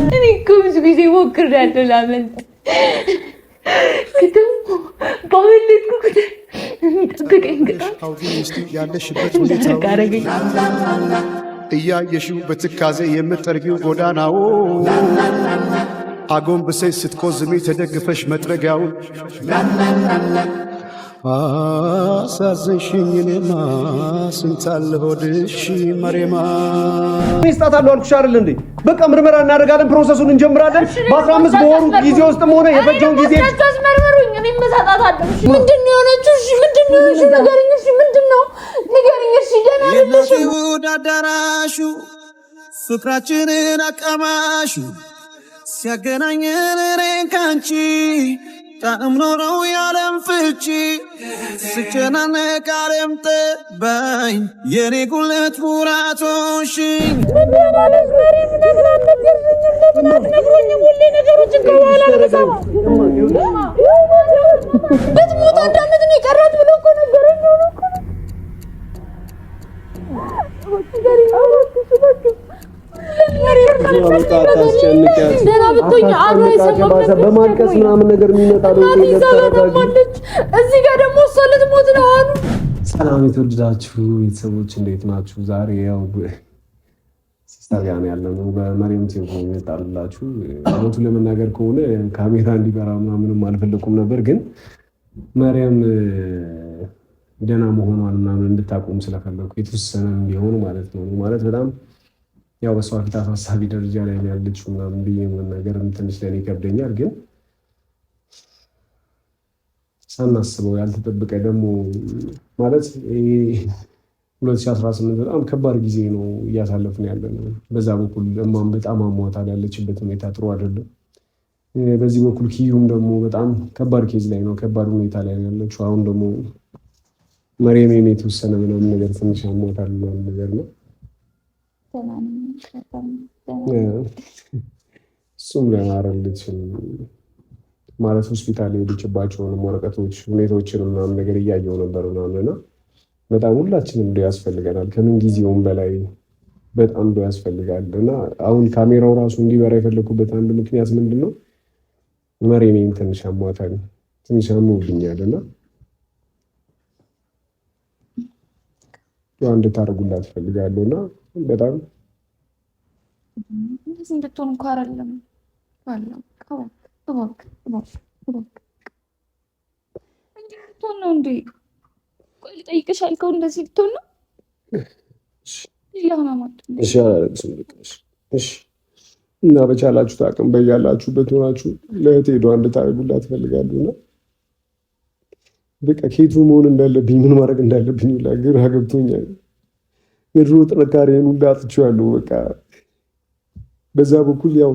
እኔ እኮ ብዙ ጊዜ ሞክሬያለሁ ላመልጥ ግን ባመለጥኩ ቁጥር የሚጠብቀኝ ያለሽበት ሁኔታ እያየሽው በትካዜ የምትጠርጊው ጎዳናው አጎንብሰሽ ስትቆዝሚ ተደግፈሽ መጥረጊያውን አሳዘንሽኝ እኔማ ስንታለ ሆድሽ መሬማ ሚስጣታለሁ አልኩሽ አይደል እንዴ? በቃ ምርመራ እናደርጋለን፣ ፕሮሰሱን እንጀምራለን። በ15 በወሩ ጊዜ ውስጥም ሆነ የፈጀውን ጊዜ አስመርምሩኝ። እኔ መሳጣታለሁ። ምንድነው የሆነችው? እሺ ምንድነው የሆነችው? ንገሪኝ። እሺ ምንድነው? ንገሪኝ። እሺ ደህና ነሽ? ይሁዳ አዳራሹ ፍቅራችንን አቀማሹ ሲያገናኘን እኔን ካንቺ ጣዕም ኖረው ያለም ፍቺ ስጨናነቅ ዓለም ጠባኝ የኔ ጉለት ሙራቶሽኝ በትሞት አንድ ዓመት ነው የቀራት ብሎ እኮ ነገረኝ። በማልቀስ ምናምን ነገር የሚመጣ እዚህ ጋር ደግሞ እሷ ልትሞት ነው አሉ። ሰላም የተወደዳችሁ ቤተሰቦች እንዴት ናችሁ? ዛሬ ያው ሲስተር ጋር ነው ያለነው። በመሪም ቴሌፎን ይመጣላችሁ። እውነቱን ለመናገር ከሆነ ካሜራ እንዲበራ ምናምንም አልፈለኩም ነበር፣ ግን መሪያም ደህና መሆኗን ምናምን እንድታቆም ስለፈለኩ የተወሰነ ቢሆን ማለት ነው። ማለት በጣም ያው በሷ ፊት አሳሳቢ ደረጃ ላይ ያለችው ምናምን ብዬ መናገር ትንሽ ለኔ ይከብደኛል። ግን ሳናስበው ያልተጠበቀ ደግሞ ማለት 2018 በጣም ከባድ ጊዜ ነው እያሳለፍን ያለነው። በዛ በኩል እማም በጣም አሟታል፣ ያለችበት ሁኔታ ጥሩ አይደለም። በዚህ በኩል ኪዩም ደግሞ በጣም ከባድ ኬዝ ላይ ነው፣ ከባድ ሁኔታ ላይ ያለችው። አሁን ደግሞ መሪም የተወሰነ ምናምን ነገር ትንሽ አሟታል ምናምን ነገር ነው። እሱም ለማረልች ማለት ሆስፒታል የሄደችባቸውን ወረቀቶች ሁኔታዎችን ምናምን ነገር እያየው ነበር ምናምንና በጣም ሁላችንም ዶ ያስፈልገናል፣ ከምን ጊዜውም በላይ በጣም ዶ ያስፈልጋል። እና አሁን ካሜራው ራሱ እንዲበራ የፈለኩበት አንድ ምክንያት ምንድን ነው? መሪሜን ትንሽ አሟታል፣ ትንሽ አሞብኛል እና ያው እንድታደርጉላት እፈልጋለሁ እና በጣም እንደዚህ እንድትሆን እንኳን አይደለም ባለው እንድትሆን ነው እንዴ? ቆይ ልጠይቅሽ አልከው እንደዚህ ልትሆን ነው? እሺ እና በቻላችሁት አቅም በያላችሁበት ሆናችሁ ለእህቴ ሄዷ እንድታደርጉላት እፈልጋለሁ እና በቃ ከየቱ መሆን እንዳለብኝ ምን ማድረግ እንዳለብኝ ግራ ገብቶኛል። የድሮ ጥንካሬን ሁላ አጥቼዋለሁ። በቃ በዛ በኩል ያው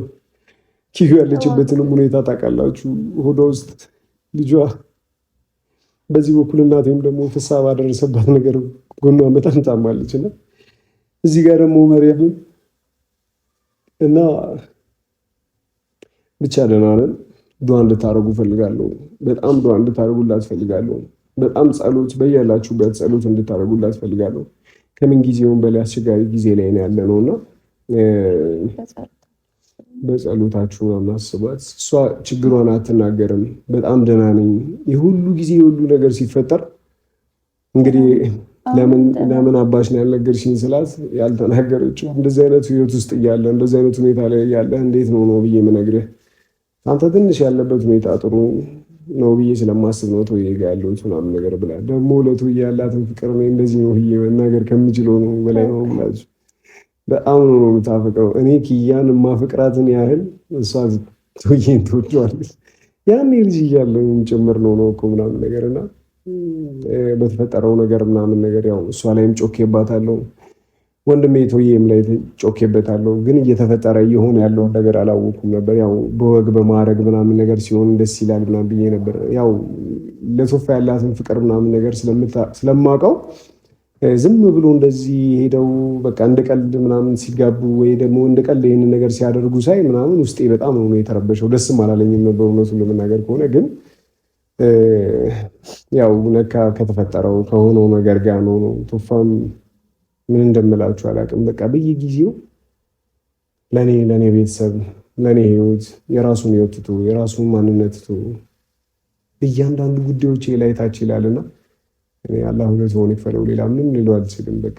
ኪዩ ያለችበትንም ሁኔታ ታውቃላችሁ፣ ሆዷ ውስጥ ልጇ፣ በዚህ በኩል እናቴም ደግሞ ፍስሃ ባደረሰባት ነገር ጎኗ በጣም ታማለች እና እዚህ ጋር ደግሞ መሪያም እና ብቻ ደህና ነን። ዱዓ እንድታደርጉ ፈልጋለሁ። በጣም ዱዓ እንድታደርጉላት ፈልጋለሁ። በጣም ጸሎት፣ በያላችሁበት ጸሎት እንድታደርጉላት ፈልጋለሁ። ከምን ጊዜውም በላይ አስቸጋሪ ጊዜ ላይ ነው ያለነውና በጸሎታችሁ ማስባት። እሷ ችግሯን አትናገርም። በጣም ደህና ነኝ። የሁሉ ጊዜ የሁሉ ነገር ሲፈጠር እንግዲህ ለምን አባሽ ነው ያልነገርሽኝ ስላት ያልተናገረችው እንደዚህ አይነት ህይወት ውስጥ እያለ እንደዚህ አይነት ሁኔታ ላይ እያለ እንዴት ነው ብዬ የምነግርህ አንተ ትንሽ ያለበት ሁኔታ ጥሩ ነው ብዬ ስለማስብ ነው ቶዬ ጋር ያለሁት ምናምን ነገር ብላ ደግሞ ለቶዬ ያላትን ፍቅር እኔ እንደዚህ ነው ብዬ መናገር ከምችለው ነው በላይ ነው ብላችሁ በጣም ነው የምታፈቅረው። እኔ ኪያን የማፈቅራትን ያህል እሷ ቶዬን ትወደዋለች። ያኔ ልጅ እያለሁ ጭምር ነው እኮ ምናምን ነገር እና በተፈጠረው ነገር ምናምን ነገር ያው እሷ ላይም ጮኬባታለሁ፣ ወንድሜ ቶዬም ላይ ጮኬበታለሁ። ግን እየተፈጠረ እየሆነ ያለውን ነገር አላወኩም ነበር። ያው በወግ በማዕረግ ምናምን ነገር ሲሆን ደስ ይላል ምናምን ብዬ ነበር። ያው ለሶፋ ያላትን ፍቅር ምናምን ነገር ስለማውቀው ዝም ብሎ እንደዚህ ሄደው በቃ እንደ ቀልድ ምናምን ሲጋቡ ወይ ደግሞ እንደ ቀልድ ይህንን ነገር ሲያደርጉ ሳይ ምናምን ውስጤ በጣም ነው የተረበሸው። ደስም አላለኝም ነበር እውነቱን ለመናገር ከሆነ። ግን ያው ነካ ከተፈጠረው ከሆነው ነገር ጋር ነው። ቶፋም ምን እንደምላችሁ አላውቅም። በቃ በየጊዜው ለኔ ቤተሰብ ለኔ ህይወት የራሱን ህይወት ትቶ የራሱን ማንነት ትቶ እያንዳንዱ ጉዳዮች ላይ ታች ይላልና እኔ አላህ ሁለት ሆነ ይፈለው ሌላ ምንም ልለው አልችልም። በቃ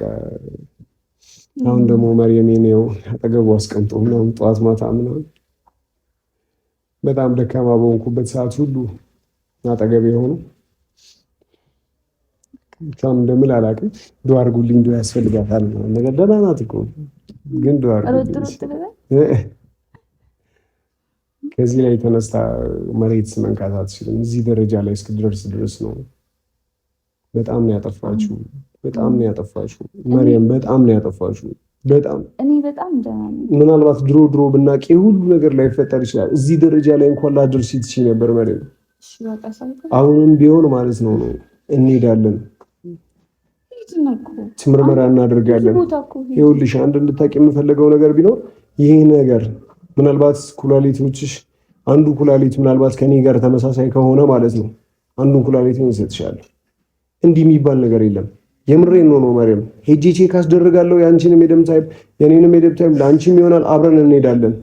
አሁን ደግሞ መርየሜን ነው አጠገቡ አስቀምጦ ነው ጠዋት ማታ ምናምን በጣም ደካማ በሆንኩበት ሰዓት ሁሉ አጠገቤ ሆኖ ታም እንደምን አላውቅም። ዱአ አድርጉልኝ ዱአ ያስፈልጋታል ነገር ደህና ናት እኮ ግን ዱአ አድርጉልኝ። ከዚህ ላይ ተነስታ መሬት መንካት አትችልም። እዚህ ደረጃ ላይ እስክትደርስ ድረስ ነው። በጣም ነው ያጠፋችሁ፣ በጣም ነው ያጠፋችሁ መርየም፣ በጣም ነው ያጠፋችሁ። በጣም እኔ በጣም ደህና ነኝ። ምናልባት ድሮ ብናውቅ ሁሉ ነገር ላይ ፈጠር ይችላል። እዚህ ደረጃ ላይ እንኳን ላድርስ ይችል ነበር መርየም። አሁንም ቢሆን ማለት ነው እንሄዳለን፣ ምርመራ እናደርጋለን። ይኸውልሽ አንድ እንድታቂ የምፈልገው ነገር ቢኖር ይሄ ነገር ምናልባት ኩላሊቶችሽ አንዱ ኩላሊት ምናልባት ከኔ ጋር ተመሳሳይ ከሆነ ማለት ነው አንዱን ኩላሊት እንሰጥሻለሁ። እንዲህ የሚባል ነገር የለም። የምሬን ነው መርየም። ሄጄ ቼክ አስደርጋለሁ። ያንቺንም የደም ታይፕ የኔንም የደም ታይፕ ለአንቺም ይሆናል። አብረን እንሄዳለን።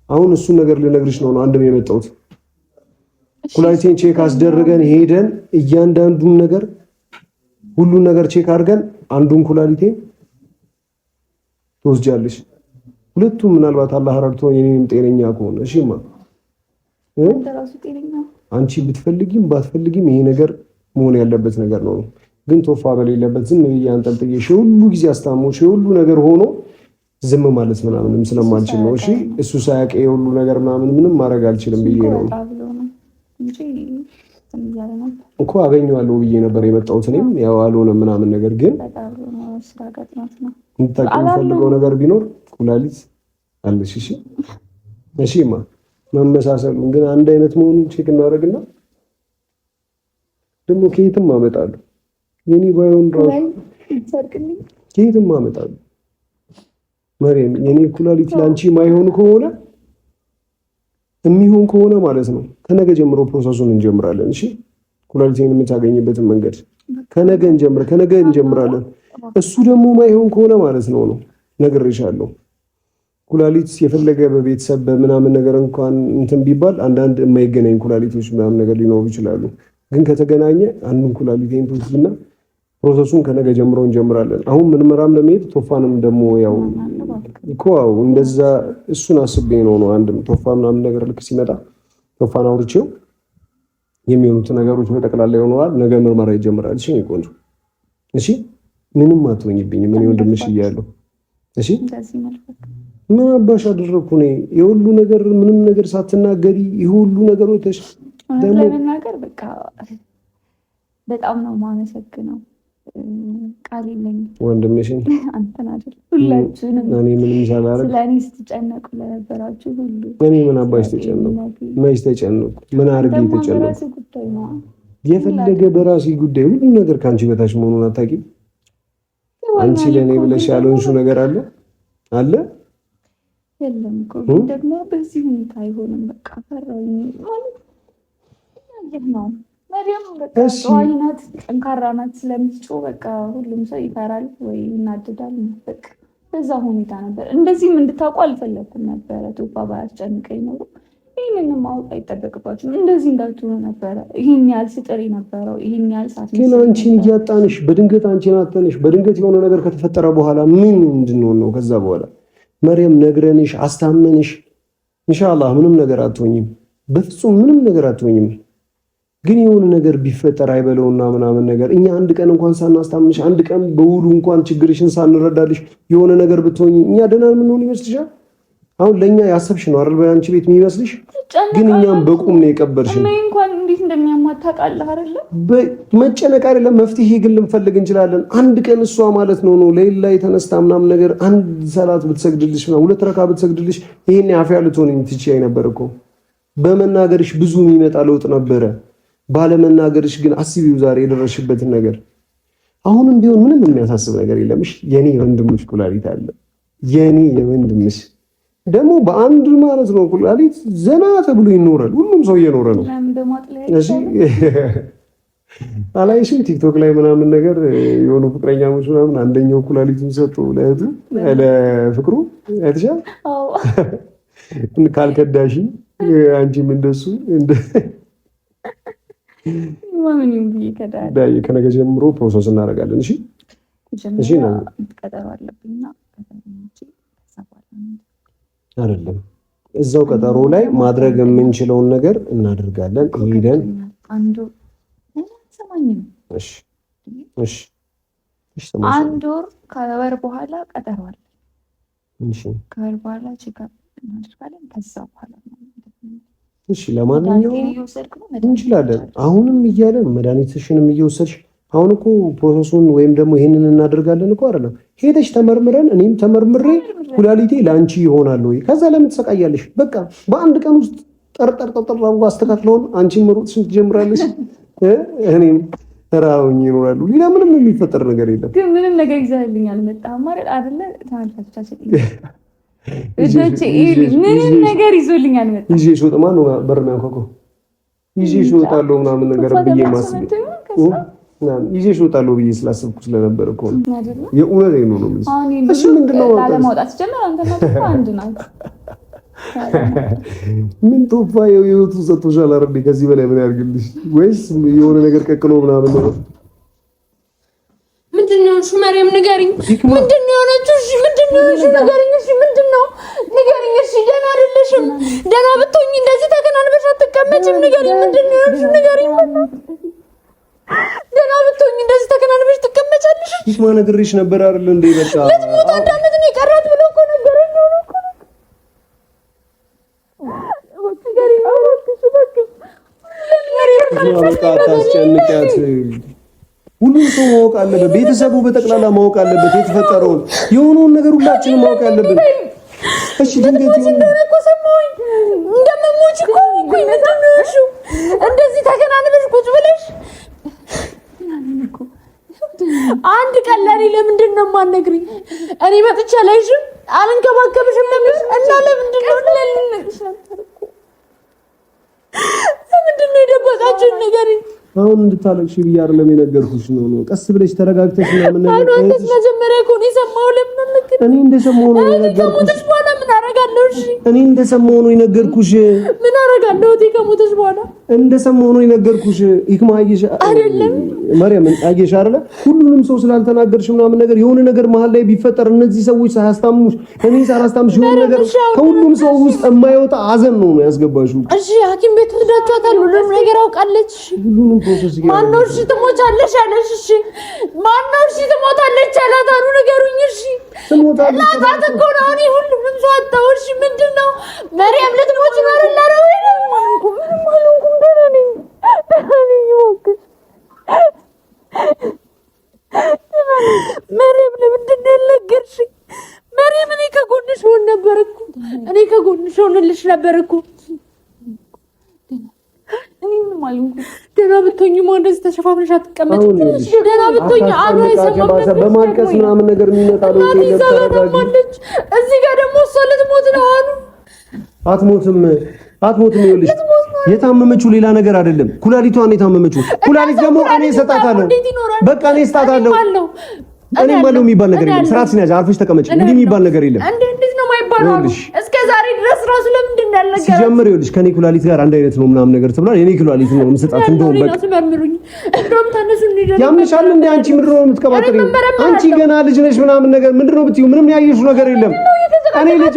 አሁን እሱን ነገር ልነግርሽ ነው አንድም የመጣሁት። ኩላሊቴን ቼክ አስደርገን ሄደን እያንዳንዱን ነገር ሁሉን ነገር ቼክ አድርገን አንዱን ኩላሊቴን ትወስጃለሽ። ሁለቱም ምናልባት አላህ ረድቶ የኔንም ጤነኛ ከሆነ እሺማ፣ አንቺ ብትፈልጊም ባትፈልጊም ይሄ ነገር መሆን ያለበት ነገር ነው። ግን ቶፋ በሌለበት ዝም ብዬ አንጠልጥዬሽ ሁሉ ጊዜ አስታሞሽ ሁሉ ነገር ሆኖ ዝም ማለት ምናምንም ስለማልችል ነው። እሺ እሱ ሳያውቅ ሁሉ ነገር ምንም ማድረግ አልችልም ብዬ ነው እኮ አገኘዋለሁ ብዬ ነበር የመጣሁት። እኔም ያው አልሆነም ምናምን ነገር ግን የምፈልገው ነገር ቢኖር ኩላሊት አለሽ። እሺ እሺማ መመሳሰሉን ግን አንድ አይነት መሆኑን ቼክ እናደርግና ደግሞ ከየትም አመጣለሁ የኔ ባይሆን ራሱ ከየትም አመጣለሁ መርየም። የኔ ኩላሊት ላንቺ ማይሆን ከሆነ የሚሆን ከሆነ ማለት ነው ከነገ ጀምሮ ፕሮሰሱን እንጀምራለን። እሺ ኩላሊቴን የምታገኝበትን መንገድ ከነገ እንጀምራለን። እሱ ደግሞ ማይሆን ከሆነ ማለት ነው ነግሬሻለሁ። ኩላሊት የፈለገ በቤተሰብ በምናምን ነገር እንኳን እንትን ቢባል አንዳንድ የማይገናኝ ኩላሊቶች ምናምን ነገር ሊኖሩ ይችላሉ። ግን ከተገናኘ አንዱን ኩላሊቴን ትወስድና ፕሮሰሱን ከነገ ጀምሮ እንጀምራለን። አሁን ምርመራም ለመሄድ ቶፋንም ደግሞ ያው እኮ እንደዛ እሱን አስቤ ነው አንድም ቶፋ ምናምን ነገር ልክ ሲመጣ ቶፋን አውርቼው የሚሆኑት ነገሮች በጠቅላላ ይሆናል። ነገ ምርመራ ይጀምራል። እሺ ቆንጆ፣ እሺ ምንም አትሆኝብኝም። ምን ወንድምሽ እያለሁ እሺ ምን አባሽ አደረኩ እኔ የሁሉ ነገር ምንም ነገር ሳትናገሪ የሁሉ ነገር ወተሽ ደግሞ ለመናገር በቃ በጣም ነው ማመሰግነው። ቃል የለኝም ወንድምሽን አንተን አይደል ሁላችሁንም እኔ ምንም ሳላረግ ስለኔ ስትጨነቁ ለነበራችሁ ሁሉ እኔ ምን አባሽ ተጨነቁ? መች ተጨነቁ? ምን አድርጌ ተጨነቁ? የፈለገ በራሴ ጉዳይ ሁሉ ነገር ካንቺ በታች መሆኑን አታውቂም። አንቺ ለኔ ብለሽ ያልሆንሽው ነገር አለ የለም እኮ ደግሞ በዚህ ሁኔታ አይሆንም። በቃ ፈራኝ ማለት ነው። መርየም በቃ ጠዋይ ናት፣ ጠንካራ ናት። ስለምትጮህ በቃ ሁሉም ሰው ይፈራል ወይ ይናደዳል። በቃ በዛ ሁኔታ ነበር። እንደዚህም እንድታውቁ አልፈለኩም ነበረ። ቶፋ ባያስጨንቀኝ ኖሮ ይህንን ማወቅ አይጠበቅባችሁም። እንደዚህ እንዳትሆኑ ነበረ ይህን ያህል ስጥር ነበረው። ይህን ያህል ሰዓት ግን አንቺን እያጣንሽ በድንገት አንቺን አጣንሽ። በድንገት የሆነ ነገር ከተፈጠረ በኋላ ምን እንድንሆን ነው? ከዛ በኋላ መርየም ነግረንሽ አስታመንሽ ኢንሻአላህ ምንም ነገር አትሆኝም፣ በፍጹም ምንም ነገር አትሆኝም። ግን የሆነ ነገር ቢፈጠር አይበለውና ምናምን ነገር እኛ አንድ ቀን እንኳን ሳናስታምንሽ አንድ ቀን በውሉ እንኳን ችግርሽን ሳንረዳልሽ የሆነ ነገር ብትሆኝ እኛ ደህና የምንሆን ይመስልሻል? አሁን ለኛ ያሰብሽ ነው አይደል? በአንቺ ቤት የሚመስልሽ ግን እኛም በቁም ነው የቀበርሽን። እኔ እንኳን እንዴት እንደሚያማት ታውቃለህ አይደል? መጨነቅ አይደለም መፍትሄ ግን ልንፈልግ እንችላለን። አንድ ቀን እሷ ማለት ነው ሌላ የተነስታ ምናምን ነገር አንድ ሰላት ብትሰግድልሽ ምናምን 2 ረካ ብትሰግድልሽ ይሄን አፍያ ልትሆን ትችይ ነበር እኮ። በመናገርሽ ብዙ የሚመጣ ለውጥ ነበረ። ባለመናገርሽ ግን አስቢው ዛሬ የደረስሽበትን ነገር። አሁንም ቢሆን ምንም የሚያሳስብ ነገር የለምሽ። የኔ የወንድምሽ ኩላሊት አለ። የኔ የወንድምሽ ደግሞ በአንድ ማለት ነው ኩላሊት ዘና ተብሎ ይኖራል። ሁሉም ሰው እየኖረ ነው። እሺ አላይሽም ቲክቶክ ላይ ምናምን ነገር የሆኑ ፍቅረኛሞች ምናምን አንደኛው ኩላሊቱን ሰጥቶ ለእህቱ ለፍቅሩ አይተሻል? አዎ ካልከዳሽ አንቺም እንደሱ ማምን ይብይ ከዳይ ከነገ ጀምሮ ፕሮሰስ እናደርጋለን። እሺ እሺ ነው ቀጠሮ አለብኝና አይደለም እዛው ቀጠሮ ላይ ማድረግ የምንችለውን ነገር እናደርጋለን። ሄደን አንዱ ሰማኝም እሺ እሺ እሺ አንድ ወር ከወር በኋላ ቀጠሮ አለ። እሺ ከወር በኋላ ቼክአፕ እናደርጋለን። ከዛ በኋላ እሺ ለማንኛውም እንችላለን። አሁንም እያለን መድኃኒትሽንም እየወሰድሽ አሁን እኮ ፕሮሰሱን ወይም ደግሞ ይሄንን እናደርጋለን እኮ አይደለም። ሄደሽ ተመርምረን እኔም ተመርምሬ ኩላሊቴ ላንቺ ይሆናል ወይ ከዛ ለምን ትሰቃያለሽ? በቃ በአንድ ቀን ውስጥ ጠርጠር አድርጎ አስተካክለውን አንቺም መሮጥሽን ትጀምራለሽ፣ እኔም ተራውኝ ይኖራሉ። ሌላ ምንም የሚፈጠር ነገር የለም። ግን ምንም ነገር ይዘህልኝ አልመጣህም አይደለ? ተመልካቾቻችን ምንም ነገር ይዞልኝ አልመጣህም። ይዤ ስወጣ ማነው በር የሚያንኳኳው? ይዤ እወጣለሁ ምናምን ነገር ብዬ ማስብ ይዤሽ እወጣለሁ ብዬ ስላሰብኩ ስለነበር እኮ ነው። የእውነት ነው ነው። እሺ ምንድነው ላለማውጣት ጀመር አንተ ነው አንድ ናት። ምን ቶፋ የህይወቱ ሰጥቶሻል አይደል? ከዚህ በላይ ምን ያርግልሽ? ወይስ የሆነ ነገር ቀቅሎ ምናምን ነው? ምንድነው? እሺ ማርያም ንገሪኝ። ምንድነው የሆነችው? እሺ ምንድነው? እሺ ንገሪኝ። እሺ ምንድነው? ንገሪኝ። እሺ ደህና አይደለሽም? ደህና ብትሆኚ እንደዚህ ተከናንበሽ አትቀመጭም። ንገሪኝ። ምንድነው? እሺ ንገሪኝ። ደህና ብትሆኚ እንደዚህ ተከናንበሽ ትቀመጫለሽ? ይስማ ነግሬሽ ነበር አይደል እንዴ? በቃ ልትሞት አንድ ዓመት ነው የቀራት ብሎ እኮ ነገረኝ ነው እኮ። በቃ አታስጨንቂያት። ሁሉም ሰው ማወቅ አለበት። ቤተሰቡ በጠቅላላ ማወቅ አለበት። የተፈጠረውን የሆነውን ነገር ሁላችንም ማወቅ አለብን። እሺ ድንገት እንደሆነ እኮ ሰማሁኝ። እንደምሞች እኮ እንደዚህ ተከናንበሽ ቁጭ ብለሽ አንድ ቀን ለኔ ለምንድን ነው የማትነግሪኝ? እኔ መጥቼ አላይሽም አልንከባከብሽም ነበር እና ለምንድን ነው ለልንሽ ነበር እኮ ለምንድን ነው የደበቃችሁኝ? ንገሪኝ። አሁን እንድታለቅሽ ብዬ አይደለም የነገርኩሽ ነው። ቀስ ብለሽ ተረጋግተሽ ምናምን ነገር አንተ መጀመሪያ እኮ ነው የሰማው። ለምን ልክ እኔ እንደሰማሁ ነው የነገርኩሽ። በኋላ ምን አደርጋለሁ? እሺ እኔ እንደሰማሁ ነው የነገርኩሽ። ምን አደርጋለሁ? እቴ ከሞተች በኋላ እንደሰማሁ ነው የነገርኩሽ። ይክማ አየሽ አይደለም ማርያም አየሽ አይደለ? ሁሉንም ሰው ስላልተናገርሽ ምናምን ነገር የሆነ ነገር መሀል ላይ ቢፈጠር እነዚህ ሰዎች ሳያስታምሙሽ እኔ ሳላስታምሽ የሆነ ነገር ከሁሉም ሰው ውስጥ የማይወጣ ሐዘን ነው ያስገባሽው። እሺ ሐኪም ቤት ወስዳችኋታል? ሁሉንም ነገር አውቃለች። ሁሉንም ፕሮሰስ ማነው? እሺ ትሞቻለሽ አለሽ። እሺ ማነው? እሺ ትሞታለች አላት አሉ። ንገሩኝ። እሺ ትሞታለች አላት እኮ ነው። እኔ ሁሉንም ሰው አጣሁ። እሺ ምንድነው? መርያም ልትሞች ነው አይደል? መርያም ለምንድን ነው ያልነገርሽኝ? መርያም እኔ ከጎንሽ ሆን ነበር እኮ እኔ ከጎንሽ ሆንልሽ ነበር እኮ። እኔ ምን ማለት ነው? ደህና ብትሆኚ እንደዚህ ተሸፋፍነሽ አትቀመጭም። ደህና ብትሆኚ አሉ አይሰማም ነበር። በማልቀስ ምናምን ነገር የሚመጣ ነው። እዚህ ጋር ደግሞ እሷ ልትሞት ነው አሉ። አትሞትም። ይኸውልሽ የታመመችው ሌላ ነገር አይደለም። ኩላሊቷን የታመመችው ኩላሊት ደግሞ እኔ እሰጣታለሁ። በቃ እኔ እሰጣታለሁ። እኔ ባለው የሚባል ነገር የለም። ስርዓት ሲያዝ አርፈሽ ተቀመጭ። እንዲህ የሚባል ነገር የለም። እንዴት ነው የማይባለው? እስከ ዛሬ ድረስ ራሱ ለምንድን ነው ያልነገረኝ? ሲጀምር ይኸውልሽ ከኔ ኩላሊት ጋር አንድ አይነት ነው ምናምን ነገር ተብሏል። የኔ ኩላሊት ነው የምሰጣት። እንደውም በቃ እንደውም ተነሱ እንዲደረግ ያምሻል እንዴ? አንቺ ምንድን ነው የምትቀባጥሪው? አንቺ ገና ልጅ ነሽ ምናምን ነገር ምንድን ነው ብትይው ምንም ያየሽው ነገር የለም። እኔ ልጅ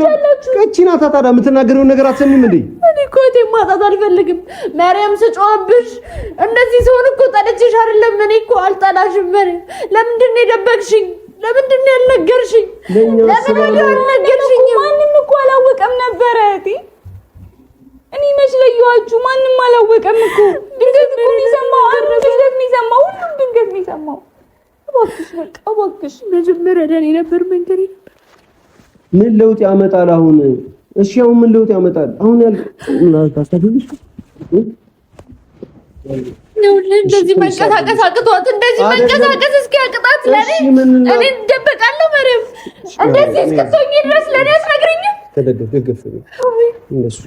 እቺ ናት ታዲያ የምትናገረውን ነገር አትሰሚም እንዴ? እኔ እኮ እቴን ማጣት አልፈልግም። ማርያም ስጮህብሽ እንደዚህ ሲሆን እኮ ጠልቼሽ አይደለም። እኔ እኮ አልጠላሽም። ለምንድን ነው የደበቅሽኝ? ለምንድን ነው ያልነገርሽኝ? ለምን ያልነገርሽኝ? ማንም እኮ አላወቀም ነበረ እቴ። እኔ መች ለየኋችሁ? ማንም አላወቀም እኮ። ድንገት እኮ የሚሰማው ድንገት የሚሰማው ሁሉም ድንገት የሚሰማው። እባክሽ በቃ እባክሽ መጀመሪያ ለእኔ ነበር መንገሬ ነበር። ምን ለውጥ ያመጣል አሁን? እሺ አሁን ምን ለውጥ ያመጣል አሁን? ታስተካክልሽ ነው እንደዚህ መንቀሳቀስ አቅቷት እንደዚህ መንቀሳቀስ እስኪያቅጣት ለኔ እኔ ደበቃለሁ። ማርያም እንደዚህ እስክትሆኚ ድረስ ለኔ አትነግሪኝም? ተደገፍ እንደሱ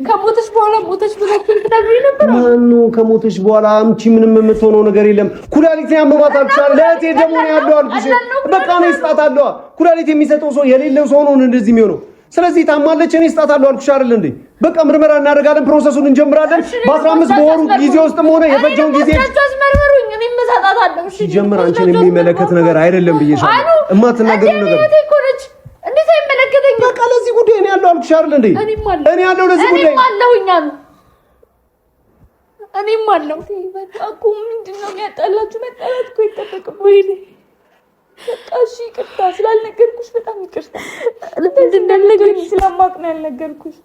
ከሞተች በኋላ ሞተች ብለህ ትነግሪኝ ነበር። ማነው ከሞተች በኋላ አምጪ ምንም የምትሆነው ነገር የለም። ኩላሊት ያመማት አልቻለ ለእቴ ደግሞ ያለው አልኩሽ። በቃ ነው ይስጣታለሁ። ኩላሊት የሚሰጠው ሰው የሌለው ሰው ነው እንደዚህ የሚሆነው። ስለዚህ ታማለች፣ እኔ ይስጣታለሁ አልኩሽ አይደል እንዴ? በቃ ምርመራ እናደርጋለን፣ ፕሮሰሱን እንጀምራለን። በ15 በወሩ ጊዜ ውስጥም ሆነ የፈጀውን ጊዜ አስመርምሩኝ፣ እኔ መሳጣታለሁ። እሺ ጀምር። አንቺን የሚመለከት ነገር አይደለም ብዬሻለሁ። እማትናገሪው ነገር እንዴት አይመለከተኝም? በቃ ለዚህ ጉዳይ እኔ ያለው አልኩሽ አይደል እንዴ? እኔ ያለው ለዚህ ጉዳይ እኔም አለሁ። በቃ እኮ ምንድን ነው የሚያጣላችሁ? መጣላት እኮ ይጠበቅም ወይ? በቃ እሺ ይቅርታ ስላልነገርኩሽ በጣም ይቅርታ። እንዳልነገርኩሽ ስለማውቅ ነው ያልነገርኩሽ።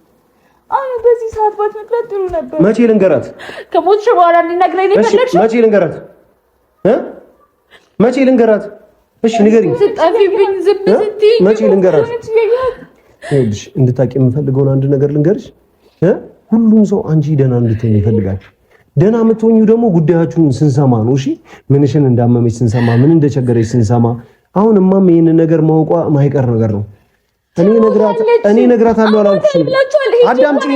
አሁን በዚህ ሰዓት ባትነግራት ጥሩ ነበር። መቼ ልንገራት? ከሞትሽ በኋላ እንድነግረኝ ነው የፈለግሽው? መቼ ልንገራት? መቼ ልንገራት? እሺ ንገሪኝ። ስጠፊብኝ ዝም ስትይ መቼ ልንገራት? ይኸውልሽ እንድታቂ የምፈልገውን አንድ ነገር ልንገርሽ። ሁሉም ሰው አንቺ ደህና እንድትሆኝ ይፈልጋል። ደህና የምትሆኚው ደግሞ ጉዳያችሁን ስንሰማ ነው። እሺ ምንሽን እንዳመመች ስንሰማ፣ ምን እንደቸገረች ስንሰማ፣ አሁን እማም ይሄንን ነገር ማውቋ ማይቀር ነገር ነው። እኔ ነግራታለሁ አላልኩሽም? አዳምጪኝ።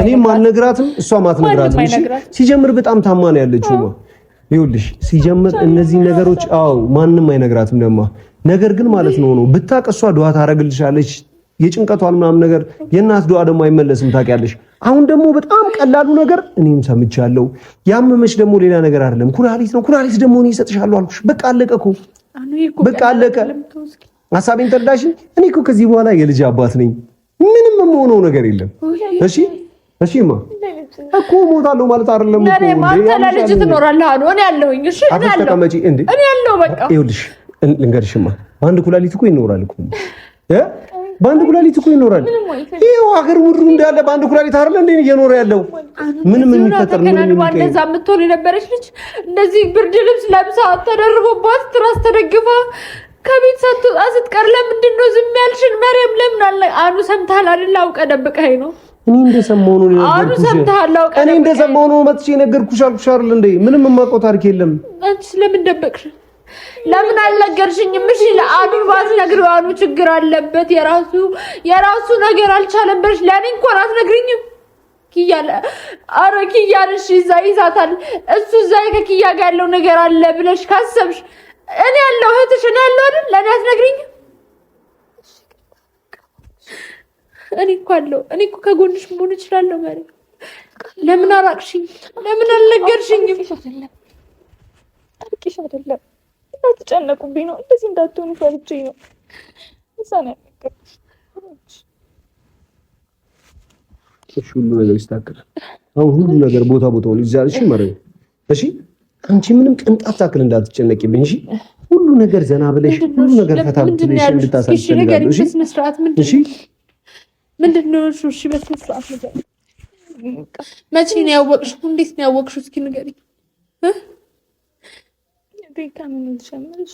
እኔም አልነግራትም እሷም አትነግራትም። እሺ ሲጀምር በጣም ታማ ነው ያለችው። ይኸውልሽ ሲጀምር እነዚህ ነገሮች ማንም አይነግራትም ደማ። ነገር ግን ማለት ነው ብታቅ እሷ ዱዓ ታረግልሻለች። የጭንቀቷን ምናምን ነገር የእናት ዱዓ ደግሞ አይመለስም ታውቂያለሽ። አሁን ደግሞ በጣም ቀላሉ ነገር እኔም ሰምቻለሁ። ያመመች ደግሞ ሌላ ነገር አይደለም ኩላሊት ነው። ኩላሊት ደግሞ እኔ እሰጥሻለሁ አልኩሽ። በቃ አለቀ እኮ በቃ አለቀ። ሐሳቤን ተረዳሽ? እኔ እኮ ከዚህ በኋላ የልጅ አባት ነኝ። ምንም የምሆነው ነገር የለም። እሺማ እኮ ሞታለሁ ማለት አይደለም እኮ እንዴ። አንተ ለልጅ ትኖራለህ አሉ። እኔ ያለሁኝ እሺ እኔ ያለሁ በቃ ይኸውልሽ ልንገርሽማ በአንድ ኩላሊት እኮ ይኖራል እኮ በአንድ ኩላሊት እኮ ይኖራል። ይሄው ሀገር ሙሉ እንዳለ በአንድ ኩላሊት አይደል እንዴ እየኖረ ያለው? ምንም የሚፈጠር ምንም እንደዛ የምትሆን የነበረች ልጅ እንደዚህ ብርድ ልብስ ለብሳ ተደርቦባት ትራስ ተደግፋ ከቤት ሳትወጣ ስትቀር ለምንድን ነው ዝም ያልሽን? መሪም ለምን አለ አኑ ሰምተሃል አይደል? አውቀህ ደብቀኸኝ ነው። እኔ እንደሰማሁ ነው የነገርኩሽ። እኔ እንደሰማሁ ነው መጥቼ የነገርኩሽ አልኩሽ አይደል እንዴ? ምንም የማውቀው ታሪክ የለም። አንቺ ለምን ደበቅሽ? ለምን አልነገርሽኝም? እሺ ለአኑ ባትነግሪው አኑ ችግር አለበት የራሱ ነገር አልቻለም ብለሽ ለኔ እንኳን አትነግሪኝም? ኪያለ አረ ኪያንሽ እዛ ይዛታል እሱ እዛ ከኪያ ጋር ያለው ነገር አለ ብለሽ ካሰብሽ እኔ ያለው እህትሽ እኔ ያለው አይደል? ለኔ አትነግሪኝም? እኔ እኮ ከጎንሽ መሆን እችላለሁ ማለት ለምን አራቅሽኝ? ለምን አልነገርሽኝም? ታርቂሽ አይደለም እንዳትጨነቁብኝ ነው። እንደዚህ እንዳትሆኑ ፈልጬ ነው። እዛ ነው ያልነገርኩሽ። እሺ ሁሉ ነገር ይስተካከላል። አሁን ሁሉ ነገር ቦታውን ይዛልሽ ማለት ነው። እሺ አንቺ ምንም ቅንጣት ታክል እንዳትጨነቂብኝ። እሺ ሁሉ ነገር ዘና ብለሽ ሁሉ ነገር ፈታ ብለሽ እንድታሳልፊ ፈልጋለሁ። እሺ በስነ ስርዓት ምንድነው? እሺ በስነ ስርዓት ነገር መቼ ነው ያወቅሽው? እንዴት ነው ያወቅሽው? እስኪ ንገሪኝ። ከምን ልጀምርሽ?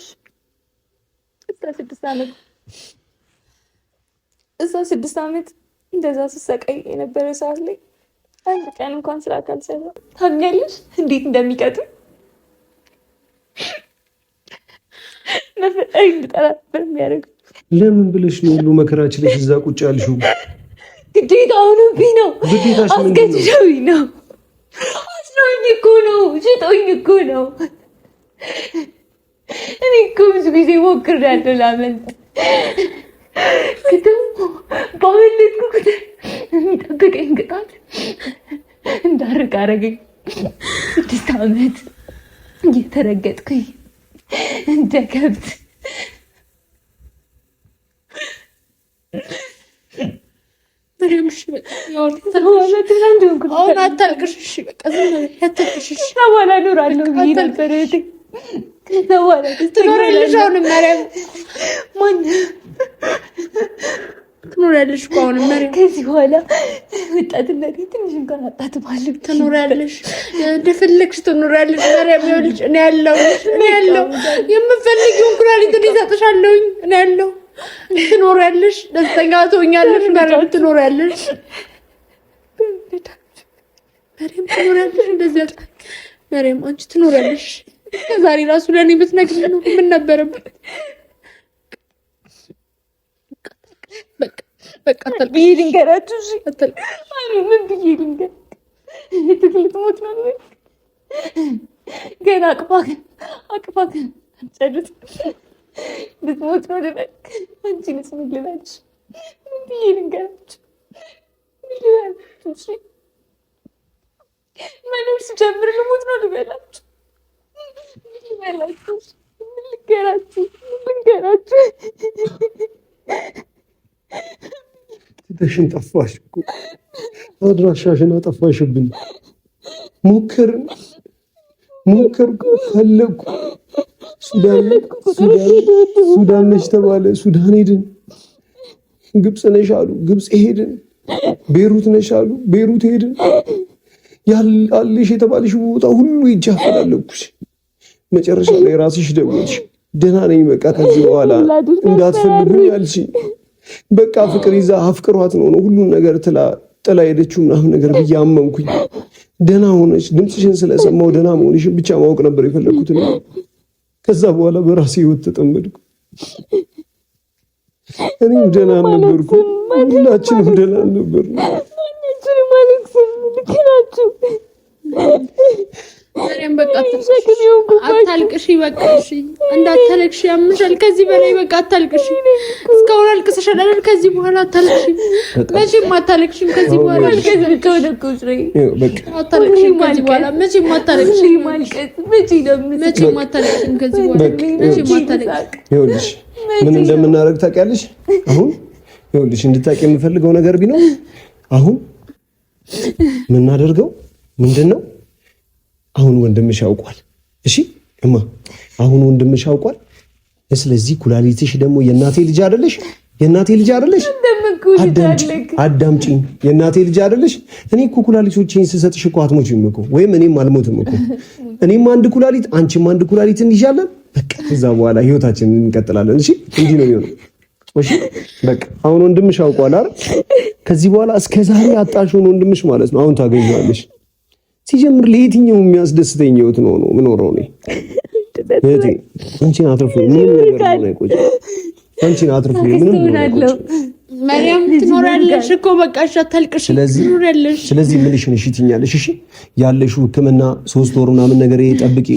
እዛ 6 ዓመት እንደዛ ስሰቃይ የነበረ ሰዓት ላይ አንድ ቀን እንኳን ስራ ካልሰራ ታውቂያለሽ እንዴት እንደሚቀጥም ነፍጠኝ እንድጠራበር የሚያደርግ። ለምን ብለሽ ነው ሁሉ መከራችን ላይ እዛ ቁጭ ያልሽው? ግዴታ ሆኖብኝ ነው። አስገድደውኝ ነው። አስረውኝ እኮ ነው። ሽጠውኝ እኮ ነው። እኔ እኮ ብዙ ጊዜ ሞክሬያለሁ ላመልጥ፣ ግን ደግሞ ባመለጥኩ ቁጥር የሚጠብቀኝ ቅጣት እንዳርቅ አደረገኝ። 6 ዓመት እየተረገጥኩኝ እንደ ከብት በኋላ እኖራለሁ ብዬ ነበር። ትኖሪያለሽ አሁንም ማርያም ትኖሪያለሽ እኮ አሁንም ማርያም። ከዚህ በኋላ ወጣትነቴ ትንሽ እንኳን አጣጥማለሁ። ትኖሪያለሽ፣ እንደፈለግሽ ትኖሪያለሽ ማርያም። ይኸውልሽ እኔ ያለው የምፈልጊውን ኩላሊት እኔ እሰጥሻለሁኝ። እኔ ያለው ትኖሪያለሽ፣ ደስተኛ ትሆኛለሽ ማርያም። ትኖሪያለሽ ማርያም፣ ትኖሪያለሽ። እንደዚህ ማርያም አንቺ ትኖሪያለሽ። ዛሬ ራሱ ለእኔ ብትነግሪኝ ነው ምን ነበረበት? በቃ ብዬ ልንገራችሁ። እሺ ምን ብዬ ልንገር? ልትሞት ነው ገና አቅፋክ ጨርስ ልትሞት ነው ልበል። አንቺንስ ምን ልበልሽ? ምን ብዬ ልንገራችሁ? እሺ መኖር ስጀምር ልሞት ነው ልበላችሁ? ልንገራችሁ? ትተሽን ጠፋሽ እኮ አድራሻሽን አጠፋሽብን። ሞከርኩ ፈለግኩ። ሱዳን ነሽ ተባለ፣ ሱዳን ሄድን። ግብፅ ነሽ አሉ፣ ግብፅ ሄድን። ቤሩት ነሽ አሉ፣ ቤሩት ሄድን። ያለሽ የተባለሽ ቦታ ሁሉ ይጃፈላለኩሽ። መጨረሻ ላይ ራስሽ ደወልሽ፣ ደህና ነኝ በቃ ከዚህ በኋላ እንዳትፈልጉኝ አልሽኝ። በቃ ፍቅር ይዛ አፍቅሯት ነው ሁሉን ነገር ጥላ ሄደችው ምናምን ነገር ብዬ አመንኩኝ። ደህና ሆነች። ድምፅሽን ስለሰማው ደህና መሆንሽን ብቻ ማወቅ ነበር የፈለኩት። ከዛ በኋላ በራሴ ህይወት ተጠመድኩ። እኔም ደህና ነበርኩ፣ ሁላችንም ደህና ነበር። ማርያም በቃ አታልቅሺ፣ በቃ እሺ፣ እንዳታለቅሺ፣ ያምሻል። ከዚህ በላይ በቃ አታልቅሺ። እስካሁን አልቅሰሻል አይደል? ከዚህ በኋላ አታልቅሺ፣ መቼም አታልቅሺም። ከዚህ በኋላ አታልቅሺም። ከዚህ በኋላ መቼም አታልቅሺም። መቼም አታልቅሺም። ከዚህ በኋላ መቼም አታልቅሺም። ይኸውልሽ ምን እንደምናደርግ ታውቂያለሽ? አሁን ይኸውልሽ እንድታውቂ የምፈልገው ነገር ቢኖር አሁን የምናደርገው ምንድን ነው? አሁን ወንድምሽ ያውቋል። እሺ እማ አሁን ወንድምሽ ያውቋል። ስለዚህ ኩላሊትሽ ደግሞ የእናቴ ልጅ አይደለሽ? የእናቴ ልጅ አይደለሽ? አዳምጪኝ። የእናቴ ልጅ አይደለሽ? እኔ እኮ ኩላሊቶቼን ስሰጥሽ እኮ አትሞችም እኮ፣ ወይም እኔም አልሞትም እኮ። እኔም አንድ ኩላሊት አንቺም አንድ ኩላሊት እንይዣለን። በቃ ከዛ በኋላ ህይወታችንን እንቀጥላለን። እሺ እንዲህ ነው የሚሆነው። እሺ በቃ አሁን ወንድምሽ ያውቋል አይደል? ከዚህ በኋላ እስከ ዛሬ አጣሽውን ወንድምሽ ማለት ነው አሁን ታገኘዋለሽ። ሲጀምር ለየትኛው የሚያስደስተኝ ህይወት ነው ምኖረው ነው? እህቴ አንቺን አትርፉ ምንም ነገር ነው አይቆጭ። አንቺን አትርፉ ምንም ነገር ማርያም ትኖራለሽ እኮ በቃ እሺ፣ አታልቅሽ። ስለዚህ ምንሽን እሺ ትኛለሽ? እሺ ያለሽው ህክምና 3 ወር ምናምን ነገር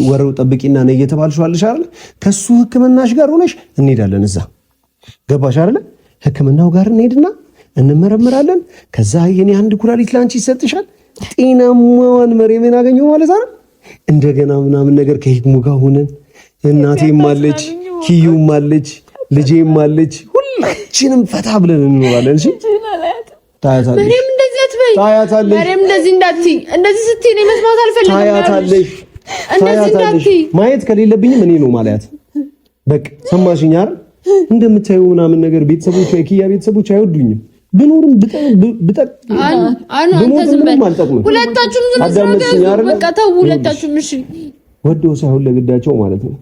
ወረው ጠብቂና ነው እየተባልሽው አለሽ አይደል? ከሱ ህክምናሽ ጋር ሆነሽ እንሄዳለን እዛ። ገባሽ አይደል? ህክምናው ጋር እንሄድና እንመረምራለን። ከዛ የኔ አንድ ኩላሊት ላንቺ ይሰጥሻል። ጤናማዋን መሬሜን አገኘው ማለት አይደል? እንደገና ምናምን ነገር ከሂክሙ ጋር ሆነን እናቴም አለች፣ ኪዩም አለች፣ ልጄም አለች፣ ሁላችንም ፈታ ብለን እንኖራለን። እሺ ታያታለሽ። መሬም እንደዚህ አትበይ። ታያታለሽ። መሬም እንደዚህ እንዳትይ። እንደዚህ ስትይ እኔ መስማት አልፈልግም። ታያታለሽ። እንደዚህ እንዳትይ። ማየት ከሌለብኝም እኔ ነው ማለት በቃ ሰማሽኝ አይደል? እንደምታዩ ምናምን ነገር ቤተሰቦቿ የኪያ ቤተሰቦች አይወዱኝም። ብኖርም ሁለታችሁም በቃ ተው፣ ሁለታችሁም እሺ። ወደው ሳይሆን ለግዳቸው ማለት ነው።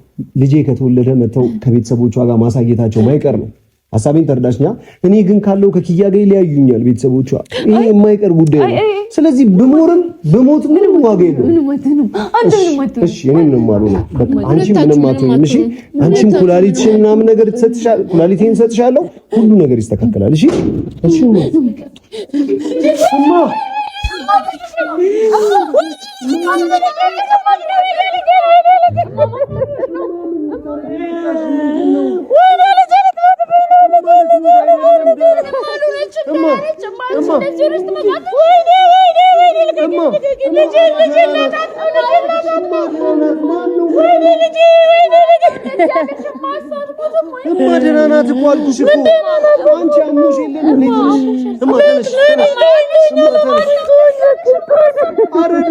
ልጄ ከተወለደ መተው ከቤተሰቦቿ ጋር ማሳየታቸው ማይቀር ነው። ሐሳቤን ተረዳሽኛ? እኔ ግን ካለው ከኪያ ጋር ይለያዩኛል ቤተሰቦቿ። ይሄ የማይቀር ጉዳይ ነው። ስለዚህ ብሞት ምንም ዋጋ የለውም። እሺ እኔ ምንም አልሆንም። በቃ አንቺ ምንም አትሆኝም። እሺ አንቺም ኩላሊትሽን ምናምን ነገር ትሰጥሻል፣ ኩላሊቴን ሰጥሻለሁ፣ ሁሉ ነገር ይስተካከላል። እሺ እሺ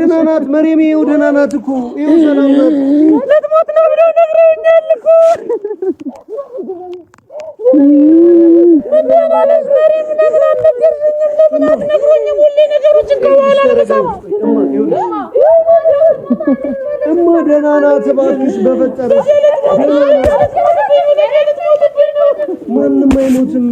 ደህና ናት መሬሜ፣ ይኸው ደህና ናት እኮ ይኸው ሰላም ናት። ልትሞት ነው ብለው ነግረውኛል እኮ። እማ ደህና ናት እባክሽ በፈጠረሽ። ማንም አይሞትም።